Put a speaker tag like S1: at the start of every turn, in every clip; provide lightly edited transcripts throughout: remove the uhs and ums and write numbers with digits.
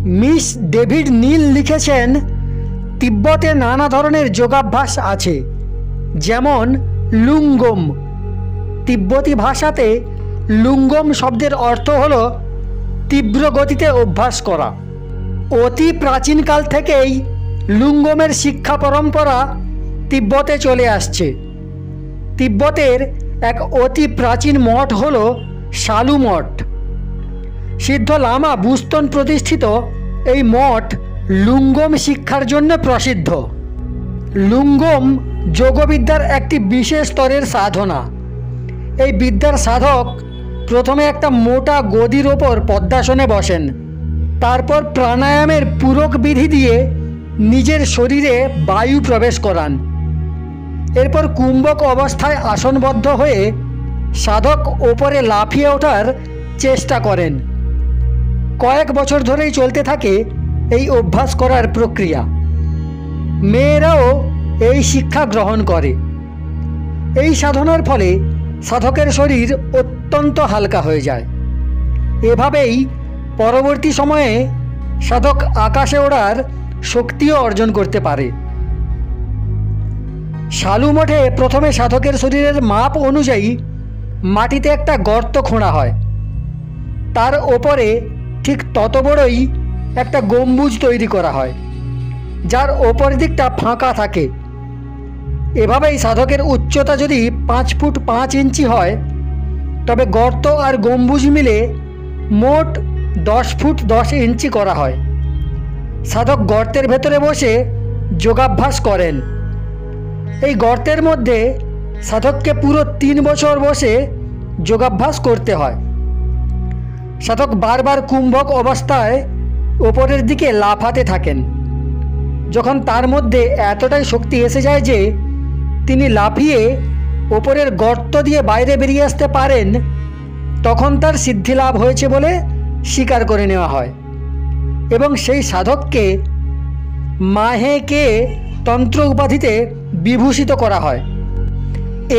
S1: Miss David নীল লিখেছেন, তিব্বতে নানা ধরনের যোগাভ্যাস আছে, যেমন লুঙ্গম। তিব্বতী ভাষাতে লুঙ্গম শব্দের অর্থ হল তীব্র গতিতে অভ্যাস করা। অতি প্রাচীনকাল থেকেই লুঙ্গমের শিক্ষা পরম্পরা তিব্বতে চলে আসছে। তিব্বতের এক অতি প্রাচীন মঠ হল সালু মঠ। সিদ্ধ লামা বুস্তন প্রতিষ্ঠিত এই মঠ লুঙ্গম শিক্ষার জন্য প্রসিদ্ধ। লুঙ্গম যোগবিদ্যার একটি বিশেষ স্তরের সাধনা। এই বিদ্যার সাধক প্রথমে একটা মোটা গদির ওপর পদ্মাসনে বসেন, তারপর প্রাণায়ামের পূরক বিধি দিয়ে নিজের শরীরে বায়ু প্রবেশ করান। এরপর কুম্ভক অবস্থায় আসনবদ্ধ হয়ে সাধক ওপরে লাফিয়ে ওঠার চেষ্টা করেন। কয়েক বছর ধরেই চলতে থাকে এই অভ্যাস করার প্রক্রিয়া। মেয়েরাও এই শিক্ষা গ্রহণ করে। এই সাধনার ফলে সাধকের শরীর অত্যন্ত হালকা হয়ে যায়। এভাবেই পরবর্তী সময়ে সাধক আকাশে ওড়ার শক্তিও অর্জন করতে পারে। সালু মঠে প্রথমে সাধকের শরীরের মাপ অনুযায়ী মাটিতে একটা গর্ত খোঁড়া হয়। তার ওপরে ঠিক তত বড়ই একটা গম্বুজ তৈরি করা হয়, যার ওপর দিকটা ফাঁকা থাকে। এভাবেই সাধকের উচ্চতা যদি 5 ফুট 5 ইঞ্চি হয়, তবে গর্ত আর গম্বুজ মিলে মোট 10 ফুট 10 ইঞ্চি করা হয়। সাধক গর্তের ভেতরে বসে যোগাভ্যাস করেন। এই গর্তের মধ্যে সাধককে পুরো 3 বছর বসে যোগাভ্যাস করতে হয়। সাধক বারবার কুম্ভক অবস্থায় ওপরের দিকে লাফাতে থাকেন। যখন তার মধ্যে এতটাই শক্তি এসে যায় যে তিনি লাফিয়ে ওপরের গর্ত দিয়ে বাইরে বেরিয়ে আসতে পারেন, তখন তার সিদ্ধি লাভ হয়েছে বলে স্বীকার করে নেওয়া হয় এবং সেই সাধককে মাহেকে তন্ত্র উপাধিতে বিভূষিত করা হয়।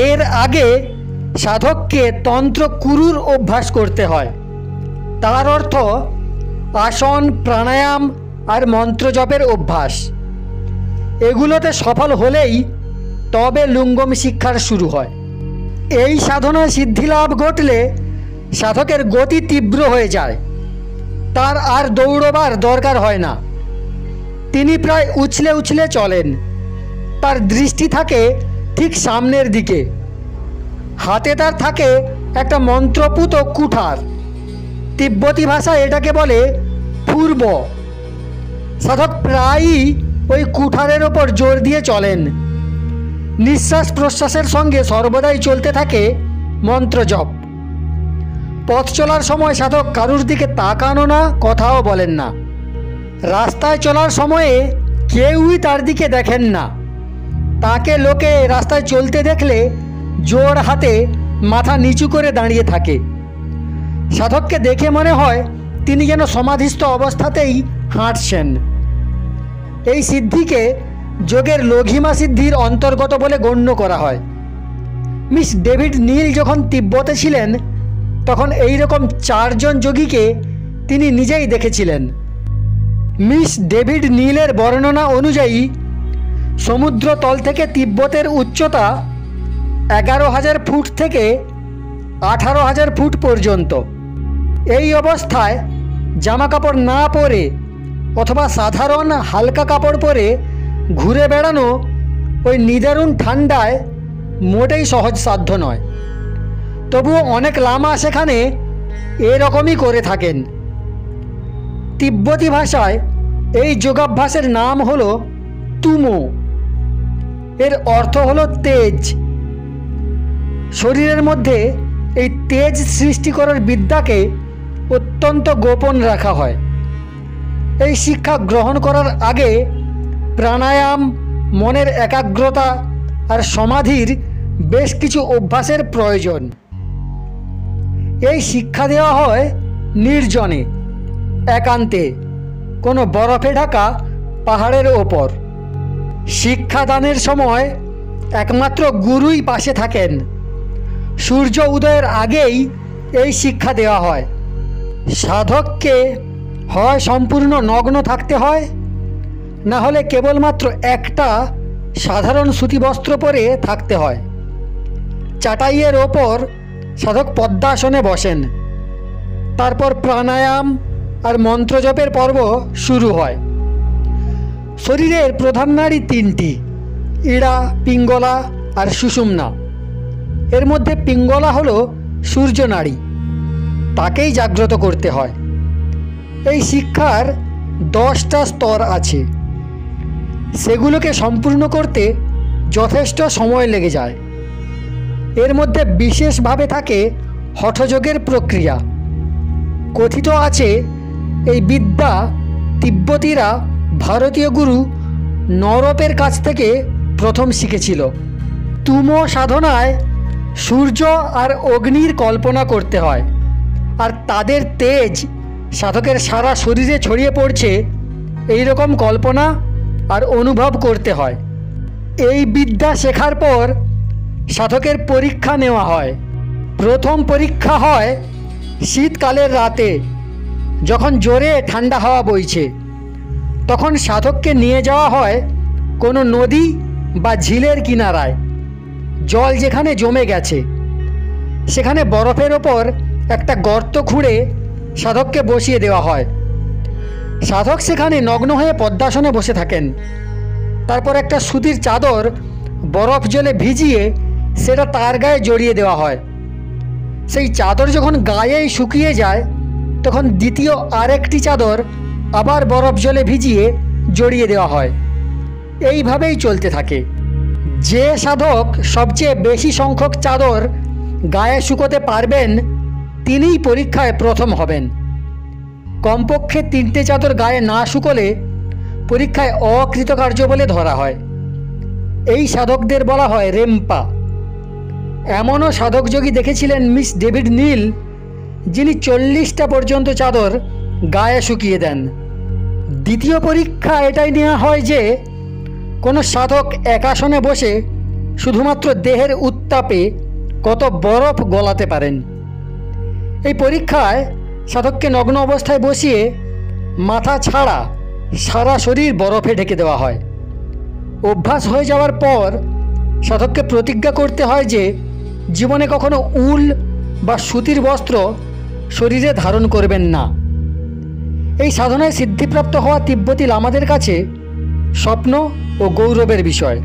S1: এর আগে সাধককে তন্ত্র কুরুর অভ্যাস করতে হয়। তার অর্থ আসন, প্রাণায়াম আর মন্ত্র জপের অভ্যাস। এগুলোতে সফল হলেই তবে লুঙ্গম শিক্ষার শুরু হয়। এই সাধনায় সিদ্ধিলাভ ঘটলে সাধকের গতি তীব্র হয়ে যায়। তার আর দৌড়বার দরকার হয় না। তিনি প্রায় উছলে উছলে চলেন। তার দৃষ্টি থাকে ঠিক সামনের দিকে। হাতে তার থাকে একটা মন্ত্রপুত কুঠার। তিব্বতী ভাষায় এটাকে বলে পূর্ব। সাধক প্রায়ই ওই কুঠারের ওপর জোর দিয়ে চলেন। নিঃশ্বাস প্রশ্বাসের সঙ্গে সর্বদাই চলতে থাকে মন্ত্র জপ। পথ চলার সময় সাধক কারুর দিকে তাকানো না, কথাও বলেন না। রাস্তায় চলার সময়ে কেউই তার দিকে দেখেন না। তাকে লোকে রাস্তায় চলতে দেখলে জোর হাতে মাথা নিচু করে দাঁড়িয়ে থাকে। সাধককে দেখে মনে হয় তিনি যেন সমাধিস্থ অবস্থাতেই হাঁটছেন। এই সিদ্ধিকে যোগের লঘিমা সিদ্ধির অন্তর্গত বলে গণ্য করা হয়। মিস ডেভিড নীল যখন তিব্বতে ছিলেন, তখন এই রকম 4 জন যোগীকে তিনি নিজেই দেখেছিলেন। মিস ডেভিড নীলের বর্ণনা অনুযায়ী সমুদ্র তল থেকে তিব্বতের উচ্চতা 11,000 ফুট থেকে 18,000 ফুট পর্যন্ত। এই অবস্থায় জামাকাপড় না পরে অথবা সাধারণ হালকা কাপড় পরে ঘুরে বেড়ানো ওই নিদারুণ ঠান্ডায় মোটেই সহজসাধ্য নয়। তবুও অনেক লামা সেখানে এরকমই করে থাকেন। তিব্বতী ভাষায় এই যোগাভ্যাসের নাম হলো তুমো। এর অর্থ হলো তেজ। শরীরের মধ্যে এই তেজ সৃষ্টি করার বিদ্যাকে অত্যন্ত গোপন রাখা হয়। এই শিক্ষা গ্রহণ করার আগে প্রাণায়াম, মনের একাগ্রতা আর সমাধির বেশ কিছু অভ্যাসের প্রয়োজন। এই শিক্ষা দেওয়া হয় নির্জনে, একান্তে, কোনো বরফে ঢাকা পাহাড়ের ওপর। শিক্ষাদানের সময় একমাত্র গুরুই পাশে থাকেন। সূর্য উদয়ের আগেই এই শিক্ষা দেওয়া হয়। সাধককে হয় সম্পূর্ণ নগ্ন থাকতে হয়, না হলে কেবলমাত্র একটা সাধারণ সুতি বস্ত্র পরে থাকতে হয়। চাটাইয়ের ওপর সাধক পদ্মাসনে বসেন। তারপর প্রাণায়াম আর মন্ত্রজপের পর্ব শুরু হয়। শরীরের প্রধান নাড়ি তিনটি, ইড়া, পিঙ্গলা আর সুষুম্না। এর মধ্যে পিঙ্গলা হলো সূর্য নাড়ি, তাকেই জাগ্রত করতে হয়। এই শিক্ষার 10টা স্তর আছে, সেগুলোকে সম্পূর্ণ করতে যথেষ্ট সময় লেগে যায়। এর মধ্যে বিশেষভাবে থাকে হঠযোগের প্রক্রিয়া। কথিত আছে এই বিদ্যা তিব্বতীরা ভারতীয় গুরু নরপের কাছ থেকে প্রথম শিখেছিল। তুম সাধনায় সূর্য আর অগ্নির কল্পনা করতে হয়, আর তাদের তেজ সাধকের সারা শরীরে ছড়িয়ে পড়ছে, এই রকম কল্পনা আর অনুভব করতে হয়। এই বিদ্যা শেখার পর সাধকের পরীক্ষা নেওয়া হয়। প্রথম পরীক্ষা হয় শীতকালের রাতে, যখন জোরে ঠান্ডা হাওয়া বইছে। তখন সাধককে নিয়ে যাওয়া হয় কোনো নদী বা ঝিলের কিনারায়। জল যেখানে জমে গেছে সেখানে বরফের ওপর একটা গর্ত খুঁড়ে সাধককে বসিয়ে দেওয়া হয়। সাধক সেখানে নগ্ন হয়ে পদ্মাসনে বসে থাকেন। তারপর একটা সুতির চাদর বরফ জলে ভিজিয়ে সেটা তার গায়ে জড়িয়ে দেওয়া হয়। সেই চাদর যখন গায়েই শুকিয়ে যায়, তখন দ্বিতীয় আরেকটি চাদর আবার বরফ জলে ভিজিয়ে জড়িয়ে দেওয়া হয়। এইভাবেই চলতে থাকে। যে সাধক সবচেয়ে বেশি সংখ্যক চাদর গায়ে শুকোতে পারবেন, তিনিই পরীক্ষায় প্রথম হবেন। কমপক্ষে 3টে চাদর গায়ে না শুকোলে পরীক্ষায় অকৃতকার্য বলে ধরা হয়। এই সাধকদের বলা হয় রেম্পা। এমনও সাধকযোগী দেখেছিলেন মিস ডেভিড নীল, যিনি 40টা পর্যন্ত চাদর গায়ে শুকিয়ে দেন। দ্বিতীয় পরীক্ষা এটাই নেওয়া হয় যে কোনো সাধক একাসনে বসে শুধুমাত্র দেহের উত্তাপে কত বরফ গলাতে পারেন। এই পরীক্ষায় সাধককে নগ্ন অবস্থায় বসিয়ে মাথা ছাড়া সারা শরীর বরফে ঢেকে দেওয়া হয়। অভ্যাস হয়ে যাওয়ার পর সাধককে প্রতিজ্ঞা করতে হয় যে জীবনে কখনো উল বা সুতির বস্ত্র শরীরে ধারণ করবেন না। এই সাধনায় সিদ্ধিপ্রাপ্ত হওয়া তিব্বতী লামাদের কাছে স্বপ্ন ও গৌরবের বিষয়।